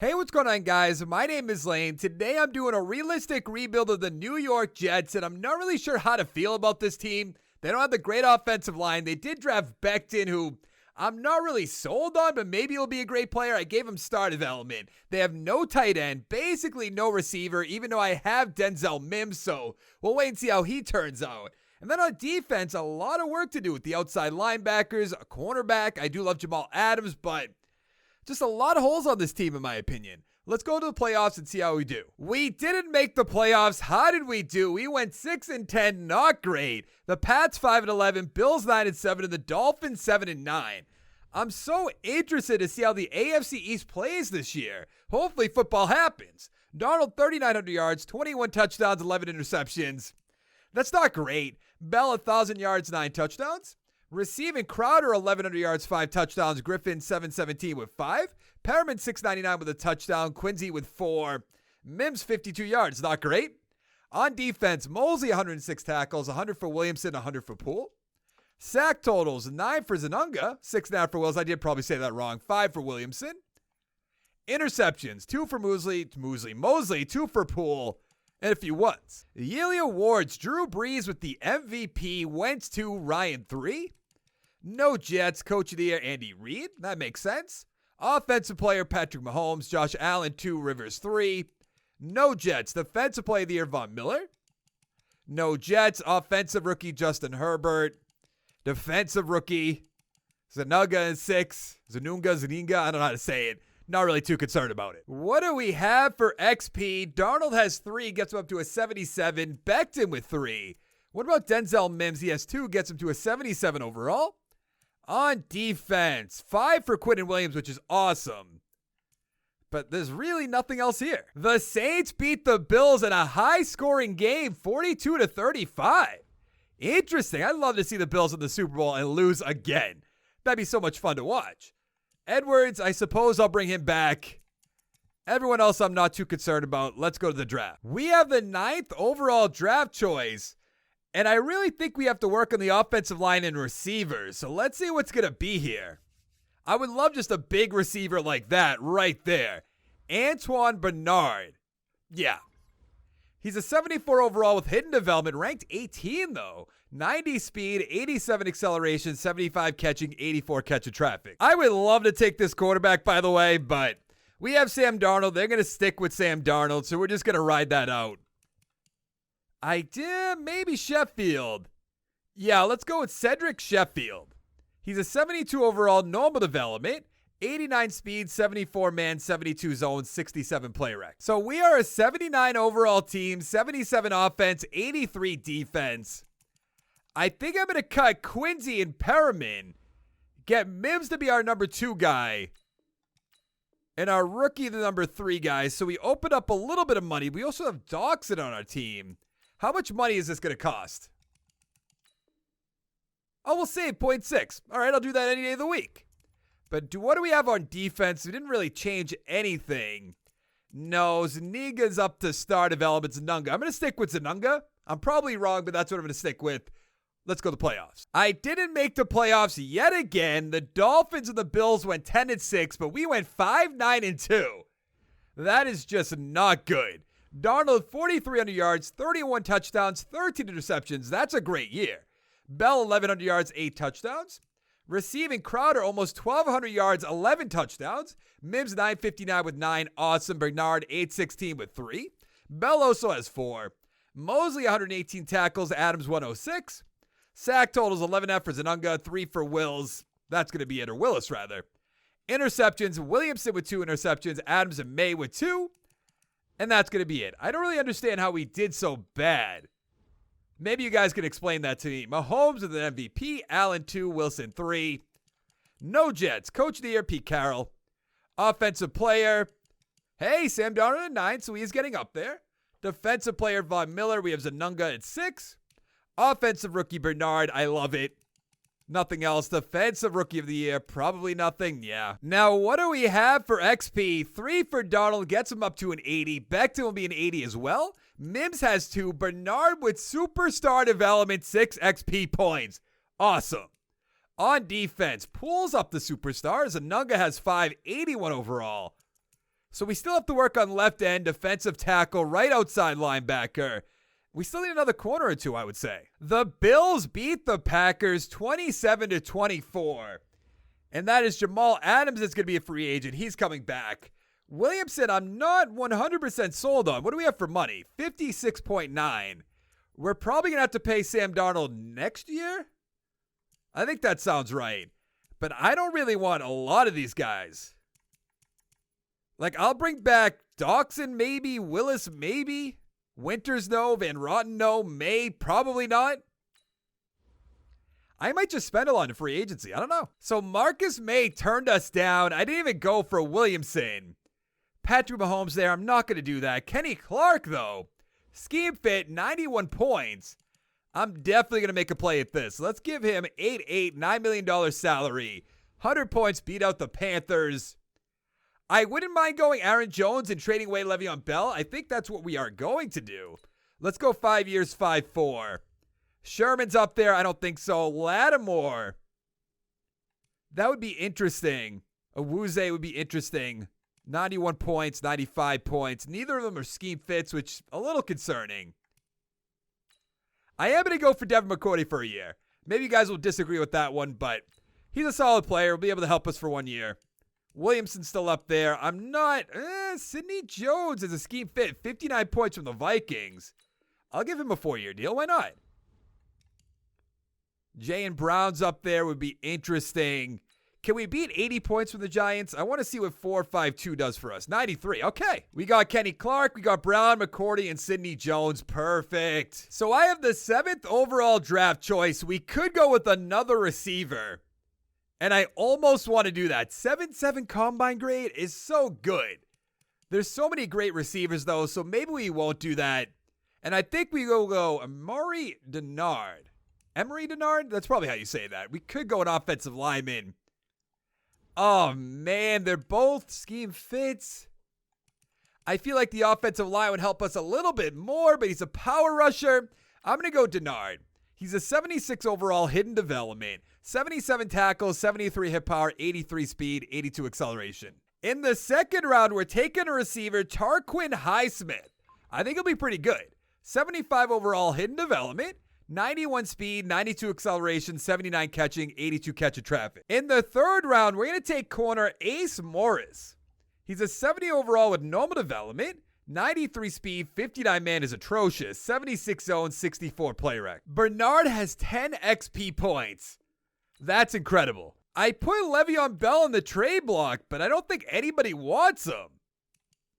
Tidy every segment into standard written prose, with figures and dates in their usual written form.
Hey, what's going on, guys? My name is Lane. Today I'm doing a realistic rebuild of the New York Jets, and I'm not really sure how to feel about this team. They don't have the great offensive line. They did draft Becton, who I'm not really sold on, but maybe he'll be a great player. I gave him star development. They have no tight end, basically no receiver, even though I have Denzel Mims, so we'll wait and see how he turns out. And then on defense, a lot of work to do with the outside linebackers, a cornerback. I do love Jamal Adams, but just a lot of holes on this team, in my opinion. Let's go to the playoffs and see how we do. We didn't make the playoffs. How did we do? We went 6-10, not great. The Pats 5-11, Bills 9-7, and the Dolphins 7-9. I'm so interested to see how the AFC East plays this year. Hopefully football happens. Darnold 3,900 yards, 21 touchdowns, 11 interceptions. That's not great. Bell 1,000 yards, 9 touchdowns. Receiving, Crowder 1,100 yards, 5 touchdowns. Griffin 717 with 5. Perriman 699 with a touchdown. Quincy with 4. Mims 52 yards, not great. On defense, Mosley 106 tackles, 100 for Williamson, 100 for Poole. Sack totals, 9 for Zanunga, 6.5 for Wills. I did probably say that wrong. 5 for Williamson. Interceptions, 2 for Mosley, 2 for Poole, and a few ones. The yearly awards, Drew Brees with the MVP, Wentz 2, Ryan 3. No Jets, Coach of the Year, Andy Reid. That makes sense. Offensive player, Patrick Mahomes. Josh Allen, 2, Rivers 3. No Jets, Defensive Player of the Year, Von Miller. No Jets, Offensive Rookie, Justin Herbert. Defensive Rookie, Zanunga 6. Zaninga, I don't know how to say it. Not really too concerned about it. What do we have for XP? Darnold has 3, gets him up to a 77. Becton with 3. What about Denzel Mims? He has 2, gets him to a 77 overall. On defense, 5 for Quinton Williams, which is awesome. But there's really nothing else here. The Saints beat the Bills in a high-scoring game, 42-35. Interesting. I'd love to see the Bills in the Super Bowl and lose again. That'd be so much fun to watch. Edwards, I suppose I'll bring him back. Everyone else I'm not too concerned about. Let's go to the draft. We have the 9th overall draft choice, and I really think we have to work on the offensive line and receivers. So let's see what's going to be here. I would love just a big receiver like that right there. Antoine Bernard. Yeah. He's a 74 overall with hidden development, ranked 18 though. 90 speed, 87 acceleration, 75 catching, 84 catch of traffic. I would love to take this quarterback, by the way, but we have Sam Darnold. They're going to stick with Sam Darnold, so we're just going to ride that out. I did maybe Sheffield. Yeah, let's go with Cedric Sheffield. He's a 72 overall, normal development, 89 speed, 74 man, 72 zone, 67 play rec. So we are a 79 overall team, 77 offense, 83 defense. I think I'm going to cut Quincy and Perriman, get Mims to be our number 2 guy, and our rookie the number 3 guy. So we open up a little bit of money. We also have Dawson on our team. How much money is this going to cost? Oh, we'll save 0.6. All right, I'll do that any day of the week. But what do we have on defense? We didn't really change anything. No, Zuniga's up to star development. Zanunga. I'm going to stick with Zanunga. I'm probably wrong, but that's what I'm going to stick with. Let's go to the playoffs. I didn't make the playoffs yet again. The Dolphins and the Bills went 10-6, but we went 5-9-2. That is just not good. Darnold, 4,300 yards, 31 touchdowns, 13 interceptions. That's a great year. Bell, 1,100 yards, 8 touchdowns. Receiving, Crowder, almost 1,200 yards, 11 touchdowns. Mims, 959 with 9. Awesome. Bernard, 816 with 3. Bell also has 4. Mosley, 118 tackles. Adams, 106. Sack totals, 11 for Zanunga, 3 for Wills. That's going to be it, or Willis, rather. Interceptions, Williamson with 2 interceptions. Adams and May with 2. And that's going to be it. I don't really understand how we did so bad. Maybe you guys can explain that to me. Mahomes with an MVP. Allen 2. Wilson 3. No Jets. Coach of the Year, Pete Carroll. Offensive player. Hey, Sam Darnold at 9, so he is getting up there. Defensive player, Von Miller. We have Zanunga at 6. Offensive rookie, Bernard. I love it. Nothing else. Defensive rookie of the year. Probably nothing. Yeah. Now, what do we have for XP? 3 for Darnold. Gets him up to an 80. Becton will be an 80 as well. Mims has 2. Bernard with superstar development, 6 XP points. Awesome. On defense, pulls up the superstars. Anunga has 5, 81 overall. So we still have to work on left end, defensive tackle, right outside linebacker. We still need another corner or two, I would say. The Bills beat the Packers 27-24. And that is Jamal Adams is going to be a free agent. He's coming back. Williamson, I'm not 100% sold on. What do we have for money? 56.9. We're probably going to have to pay Sam Darnold next year? I think that sounds right. But I don't really want a lot of these guys. Like, I'll bring back Dawson maybe, Willis maybe, Winters no, Van Rotten no, May probably not. I might just spend a lot in free agency. I don't know. So Marcus May turned us down. I didn't even go for Williamson. Patrick Mahomes there. I'm not going to do that. Kenny Clark, though. Scheme fit, 91 points. I'm definitely going to make a play at this. Let's give him $8 million salary. 100 points, beat out the Panthers. I wouldn't mind going Aaron Jones and trading away Le'Veon Bell. I think that's what we are going to do. Let's go 5 years, 5-4. Sherman's up there. I don't think so. Lattimore. That would be interesting. Awuzie would be interesting. 91 points, 95 points. Neither of them are scheme fits, which is a little concerning. I am going to go for Devin McCourty for a year. Maybe you guys will disagree with that one, but he's a solid player. Will be able to help us for 1 year. Williamson's still up there. I'm not. Sidney Jones is a scheme fit. 59 points from the Vikings. I'll give him a 4-year deal. Why not? Jay Brown's up there. Would be interesting. Can we beat 80 points from the Giants? I want to see what 4-5-2 does for us. 93. Okay. We got Kenny Clark. We got Brown, McCourty, and Sidney Jones. Perfect. So I have the 7th overall draft choice. We could go with another receiver. And I almost want to do that. 7.7 combine grade is so good. There's so many great receivers, though, so maybe we won't do that. And I think we will go Emory Denard. Emory Denard? That's probably how you say that. We could go an offensive lineman. Oh, man, they're both scheme fits. I feel like the offensive line would help us a little bit more, but he's a power rusher. I'm going to go Denard. He's a 76 overall hidden development, 77 tackles, 73 hit power, 83 speed, 82 acceleration. In the second round, we're taking a receiver, Tarquin Highsmith. I think he'll be pretty good. 75 overall hidden development, 91 speed, 92 acceleration, 79 catching, 82 catch of traffic. In the third round, we're going to take corner Ace Morris. He's a 70 overall with normal development, 93 speed, 59 man is atrocious, 76 zone, 64 play rec. Bernard has 10 XP points. That's incredible. I put Le'Veon Bell in the trade block, but I don't think anybody wants him.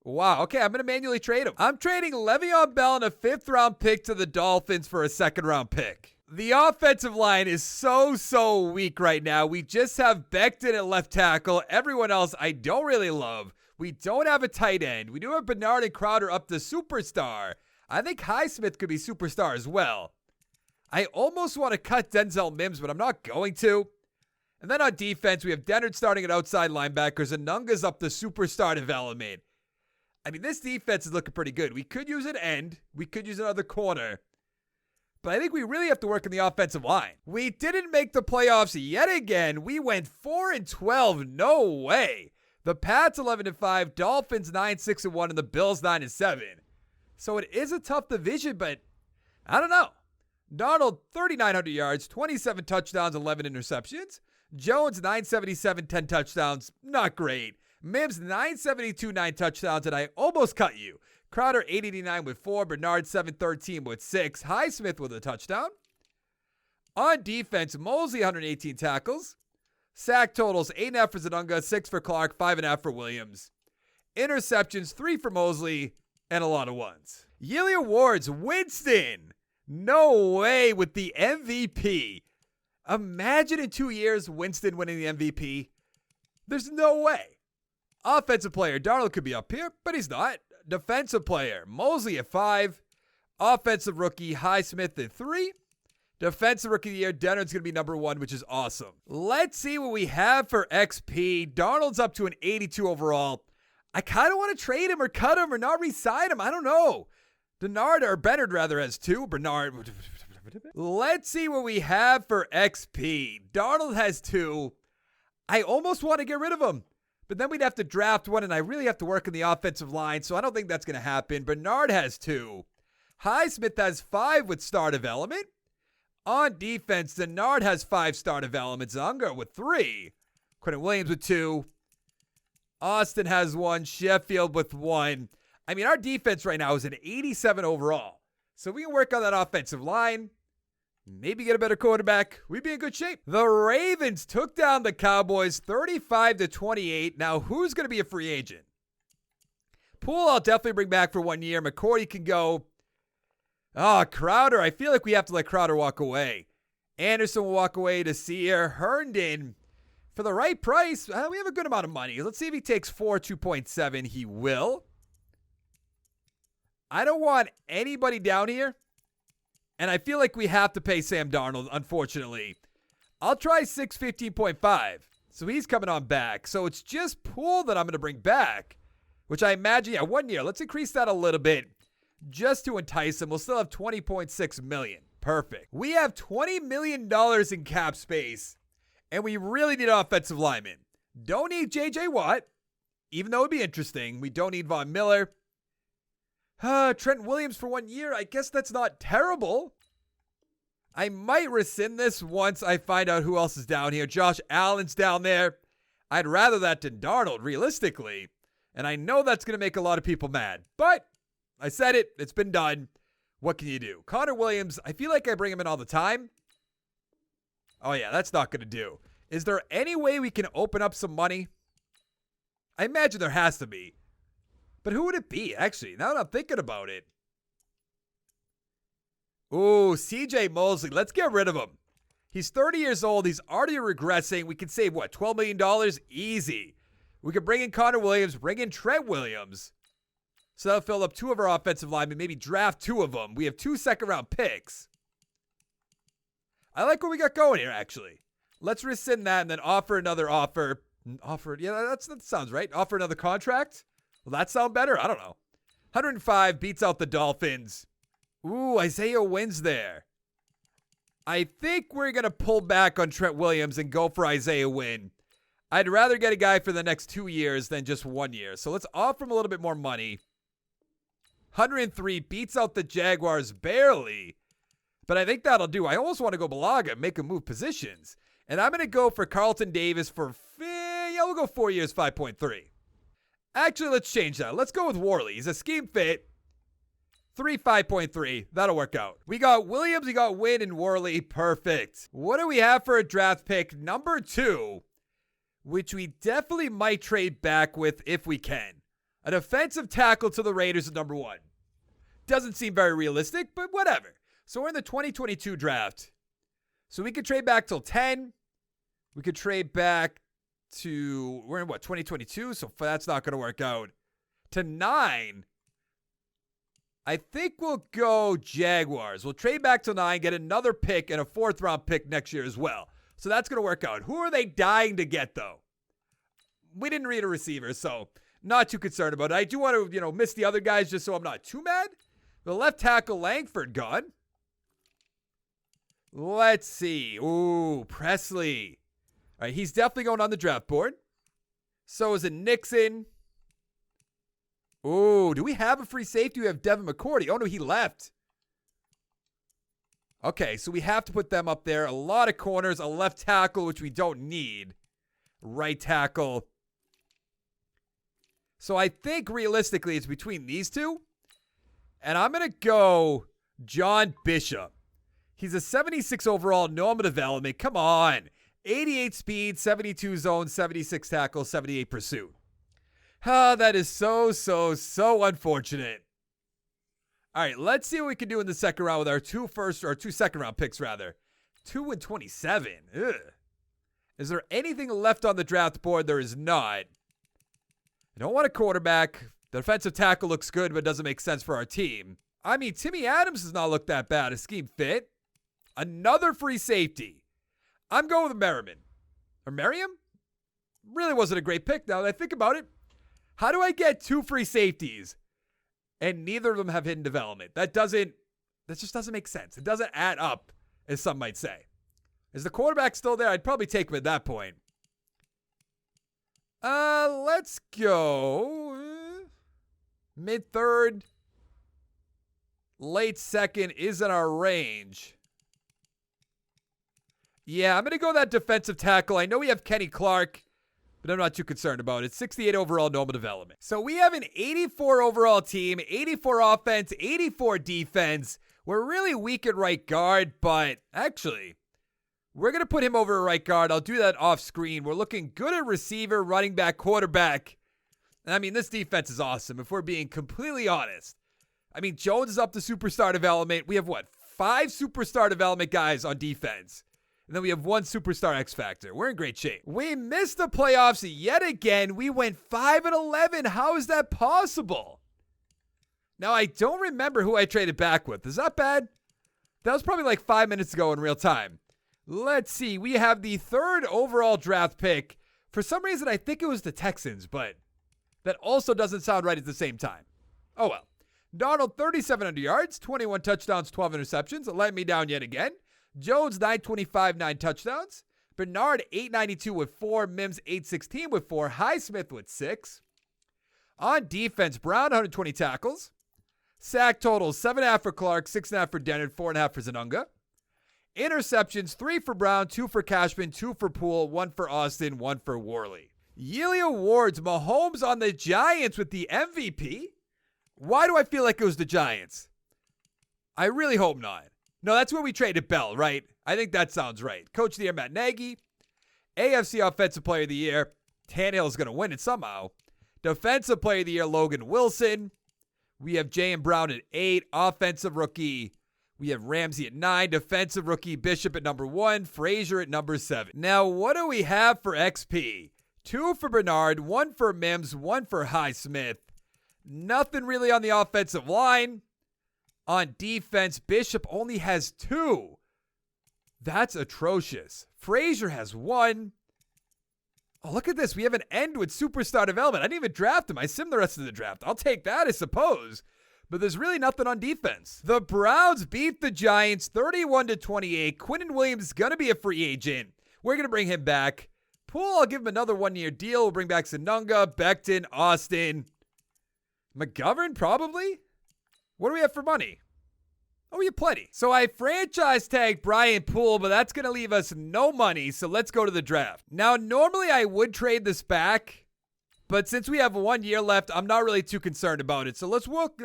Wow, okay, I'm going to manually trade him. I'm trading Le'Veon Bell and a 5th round pick to the Dolphins for a 2nd round pick. The offensive line is so weak right now. We just have Becton at left tackle. Everyone else I don't really love. We don't have a tight end. We do have Bernard and Crowder up to superstar. I think Highsmith could be superstar as well. I almost want to cut Denzel Mims, but I'm not going to. And then on defense, we have Dennard starting at outside linebackers, and Nunga's up to superstar development. I mean, this defense is looking pretty good. We could use an end. We could use another corner. But I think we really have to work on the offensive line. We didn't make the playoffs yet again. We went 4-12. No way. The Pats 11-5, Dolphins 9-6-1, and the Bills 9-7. So it is a tough division, but I don't know. Darnold 3,900 yards, 27 touchdowns, 11 interceptions. Jones 977, 10 touchdowns, not great. Mims 972, 9 touchdowns, and I almost cut you. Crowder 889 with 4, Bernard 713 with 6, Highsmith with a touchdown. On defense, Mosley 118 tackles. Sack totals 8.5 for Zanunga, 6 for Clark, 5.5 for Williams. Interceptions 3 for Mosley, and a lot of ones. Yearly awards, Winston. No way with the MVP. Imagine in 2 years Winston winning the MVP. There's no way. Offensive player, Darnold could be up here, but he's not. Defensive player, Mosley at 5. Offensive rookie, Highsmith at 3. Defensive rookie of the year, Dennard's going to be number 1, which is awesome. Let's see what we have for XP. Darnold's up to an 82 overall. I kind of want to trade him or cut him or not re-sign him. I don't know. Bernard rather has 2. Bernard. Let's see what we have for XP. Darnold has 2. I almost want to get rid of him, But then we'd have to draft one, and I really have to work on the offensive line, so I don't think that's going to happen. Bernard has 2. Highsmith has 5 with star development. On defense, Bernard has 5 star developments. Unger with 3. Quentin Williams with 2. Austin has 1. Sheffield with 1. I mean, our defense right now is an 87 overall. So we can work on that offensive line. Maybe get a better quarterback. We'd be in good shape. The Ravens took down the Cowboys 35-28. Now, who's going to be a free agent? Poole, I'll definitely bring back for 1 year. McCourty can go. Crowder. I feel like we have to let Crowder walk away. Anderson will walk away to Sear. Herndon, for the right price, we have a good amount of money. Let's see if he takes 2.7. He will. I don't want anybody down here. And I feel like we have to pay Sam Darnold, unfortunately. I'll try 615.5. So he's coming on back. So it's just Poole that I'm going to bring back, which I imagine, 1 year. Let's increase that a little bit just to entice him. We'll still have $20.6 million. Perfect. We have $20 million in cap space, and we really need offensive linemen. Don't need J.J. Watt, even though it'd be interesting. We don't need Von Miller. Trent Williams for 1 year. I guess that's not terrible. I might rescind this once I find out who else is down here. Josh Allen's down there. I'd rather that than Darnold, realistically. And I know that's going to make a lot of people mad. But I said it. It's been done. What can you do? Connor Williams, I feel like I bring him in all the time. Oh, yeah, that's not going to do. Is there any way we can open up some money? I imagine there has to be. But who would it be, actually? Now that I'm thinking about it. Ooh, CJ Mosley. Let's get rid of him. He's 30 years old. He's already regressing. We could save, what, $12 million? Easy. We could bring in Connor Williams, bring in Trent Williams. So that'll fill up 2 of our offensive linemen, maybe draft 2 of them. We have 2 second-round picks. I like what we got going here, actually. Let's rescind that and then offer another offer. Yeah, that sounds right. Offer another contract? Will that sound better? I don't know. 105 beats out the Dolphins. Ooh, Isaiah Wynn's there. I think we're going to pull back on Trent Williams and go for Isaiah Wynn. I'd rather get a guy for the next 2 years than just 1 year. So let's offer him a little bit more money. 103 beats out the Jaguars barely. But I think that'll do. I almost want to go Balaga and make him move positions. And I'm going to go for Carlton Davis for, we'll go 4 years, 5.3. Actually, let's change that. Let's go with Worley. He's a scheme fit. 5.3. That'll work out. We got Williams, we got Wynn, and Worley. Perfect. What do we have for a draft pick? Number 2, which we definitely might trade back with if we can. A defensive tackle to the Raiders is number 1. Doesn't seem very realistic, but whatever. So we're in the 2022 draft. So we could trade back till 10. We could trade back to, we're in what, 2022? So that's not going to work out. To 9. I think we'll go Jaguars. We'll trade back to 9, get another pick and a 4th round pick next year as well. So that's going to work out. Who are they dying to get, though? We didn't read a receiver, so not too concerned about it. I do want to, miss the other guys just so I'm not too mad. The left tackle, Langford, gone. Let's see. Ooh, Presley. All right, he's definitely going on the draft board. So is it Nixon. Ooh, do we have a free safety? We have Devin McCourty. Oh, no, he left. Okay, so we have to put them up there. A lot of corners, a left tackle, which we don't need. Right tackle. So I think realistically it's between these two. And I'm going to go John Bishop. He's a 76 overall, normal development. Come on. 88 speed, 72 zone, 76 tackle, 78 pursuit. That is so unfortunate. All right, let's see what we can do in the second round with our 2 second round picks, rather. 2 and 27. Ugh. Is there anything left on the draft board? There is not. I don't want a quarterback. The defensive tackle looks good, but doesn't make sense for our team. I mean, Timmy Adams does not look that bad. A scheme fit. Another free safety. I'm going with Merriman. Or Merriam? Really wasn't a great pick now that I think about it. How do I get 2 free safeties and neither of them have hidden development? That just doesn't make sense. It doesn't add up, as some might say. Is the quarterback still there? I'd probably take him at that point. Let's go mid-third, late second is in our range. Yeah, I'm going to go that defensive tackle. I know we have Kenny Clark, but I'm not too concerned about it. 68 overall normal development. So we have an 84 overall team, 84 offense, 84 defense. We're really weak at right guard, but actually, we're going to put him over at right guard. I'll do that off screen. We're looking good at receiver, running back, quarterback. I mean, this defense is awesome if we're being completely honest. I mean, Jones is up to superstar development. We have, 5 superstar development guys on defense. And then we have 1 superstar X Factor. We're in great shape. We missed the playoffs yet again. We went 5-11. How is that possible? Now, I don't remember who I traded back with. Is that bad? That was probably like 5 minutes ago in real time. Let's see. We have the 3rd overall draft pick. For some reason, I think it was the Texans, but that also doesn't sound right at the same time. Oh well. Darnold, 3,700 yards, 21 touchdowns, 12 interceptions. Let me down yet again. Jones, 925, 9 touchdowns. Bernard, 892 with 4. Mims, 816 with 4. Highsmith with 6. On defense, Brown, 120 tackles. Sack totals, 7.5 for Clark, 6.5 for Dennard, 4.5 for Zanunga. Interceptions, 3 for Brown, 2 for Cashman, 2 for Poole, 1 for Austin, 1 for Worley. Yearly awards, Mahomes on the Giants with the MVP. Why do I feel like it was the Giants? I really hope not. No, that's where we traded Bell, right? I think that sounds right. Coach of the Year, Matt Nagy. AFC Offensive Player of the Year, Tannehill's going to win it somehow. Defensive Player of the Year, Logan Wilson. We have Jaylen Brown at 8. Offensive Rookie, we have Ramsey at 9. Defensive Rookie, Bishop at number 1. Frazier at number 7. Now, what do we have for XP? 2 for Bernard, 1 for Mims, 1 for Highsmith. Nothing really on the offensive line. On defense, Bishop only has 2. That's atrocious. Frazier has 1. Oh, look at this. We have an end with superstar development. I didn't even draft him. I simmed the rest of the draft. I'll take that, I suppose. But there's really nothing on defense. The Browns beat the Giants 31-28. Quinnen Williams is going to be a free agent. We're going to bring him back. Poole, I'll give him another 1-year deal. We'll bring back Zanunga, Becton, Austin. McGovern, probably? What do we have for money? Oh, we have plenty. So I franchise tag Brian Poole, but that's going to leave us no money, so let's go to the draft. Now, normally I would trade this back, but since we have 1 year left, I'm not really too concerned about it. So let's walk.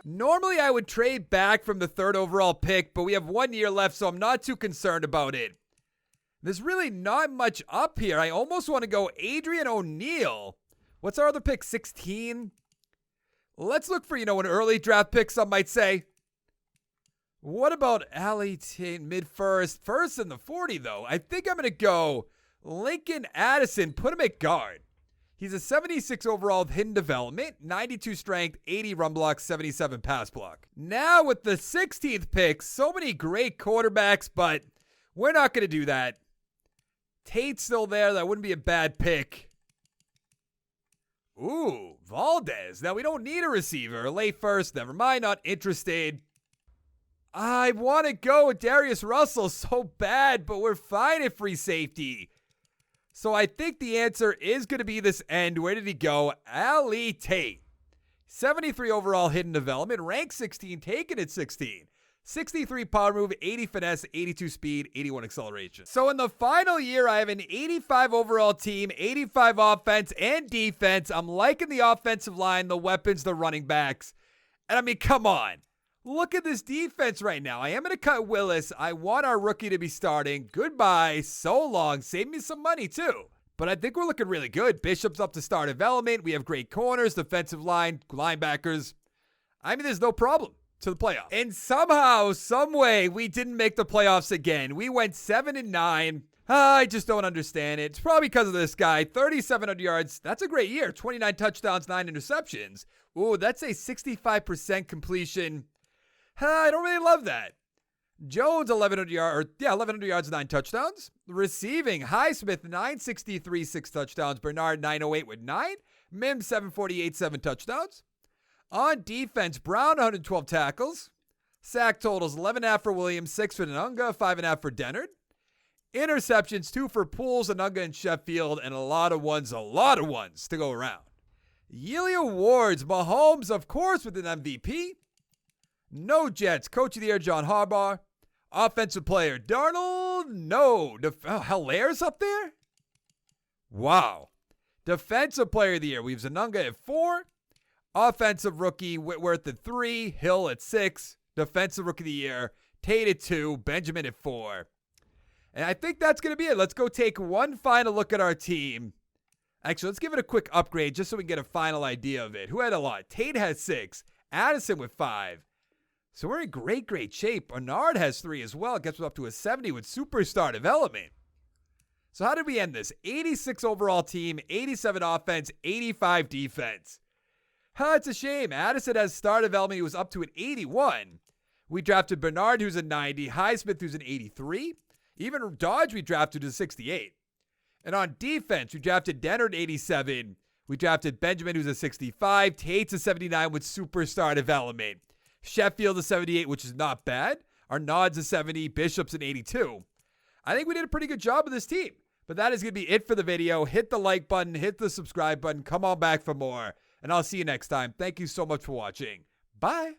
Normally I would trade back from the 3rd overall pick, but we have 1 year left, so I'm not too concerned about it. There's really not much up here. I almost want to go Adrian O'Neal. What's our other pick, 16? Let's look for, an early draft pick, some might say. What about Ali Tate, mid-first? First in the 40, though. I think I'm going to go Lincoln Addison. Put him at guard. He's a 76 overall with hidden development, 92 strength, 80 run block, 77 pass block. Now with the 16th pick, so many great quarterbacks, but we're not going to do that. Tate's still there. That wouldn't be a bad pick. Ooh, Valdez. Now, we don't need a receiver. Late first. Never mind. Not interested. I want to go with Darius Russell so bad, but we're fine at free safety. So I think the answer is going to be this end. Where did he go? Ali Tate. 73 overall hidden development. Rank 16. Taken at 16. 63 power move, 80 finesse, 82 speed, 81 acceleration. So in the final year, I have an 85 overall team, 85 offense and defense. I'm liking the offensive line, the weapons, the running backs. And I mean, come on. Look at this defense right now. I am going to cut Willis. I want our rookie to be starting. Goodbye. So long. Save me some money too. But I think we're looking really good. Bishop's up to star development. We have great corners, defensive line, linebackers. I mean, there's no problem to the playoffs. And somehow, some way, we didn't make the playoffs again. We went 7-9. I just don't understand it. It's probably because of this guy. 3,700 yards. That's a great year. 29 touchdowns, 9 interceptions. Ooh, that's a 65% completion. I don't really love that. Jones, 1,100 yards, 9 touchdowns. Receiving, Highsmith, 963, 6 touchdowns. Bernard, 908 with 9. Mims, 748, 7 touchdowns. On defense, Brown, 112 tackles. Sack totals, 11.5 for Williams, 6 for Nanunga, 5.5 for Dennard. Interceptions, 2 for Pools, Anunga, and Sheffield, and a lot of ones to go around. Yearly awards, Mahomes, of course, with an MVP. No Jets, Coach of the Year, John Harbaugh. Offensive player, Darnold, no. Hilaire's up there? Wow. Defensive player of the year, we have Anunga at 4. Offensive rookie, Whitworth at 3. Hill at 6. Defensive rookie of the year, Tate at 2. Benjamin at 4. And I think that's going to be it. Let's go take one final look at our team. Actually, let's give it a quick upgrade just so we can get a final idea of it. Who had a lot? Tate has 6. Addison with 5. So we're in great shape. Bernard has 3 as well. Gets up to a 70 with superstar development. So how did we end this? 86 overall team, 87 offense, 85 defense. It's a shame. Addison has star development. He was up to an 81. We drafted Bernard, who's a 90. Highsmith, who's an 83. Even Dodge, we drafted to 68. And on defense, we drafted Denner at 87. We drafted Benjamin, who's a 65. Tate's a 79 with superstar development. Sheffield a 78, which is not bad. Arnaud's a 70. Bishop's an 82. I think we did a pretty good job of this team. But that is going to be it for the video. Hit the like button. Hit the subscribe button. Come on back for more. And I'll see you next time. Thank you so much for watching. Bye.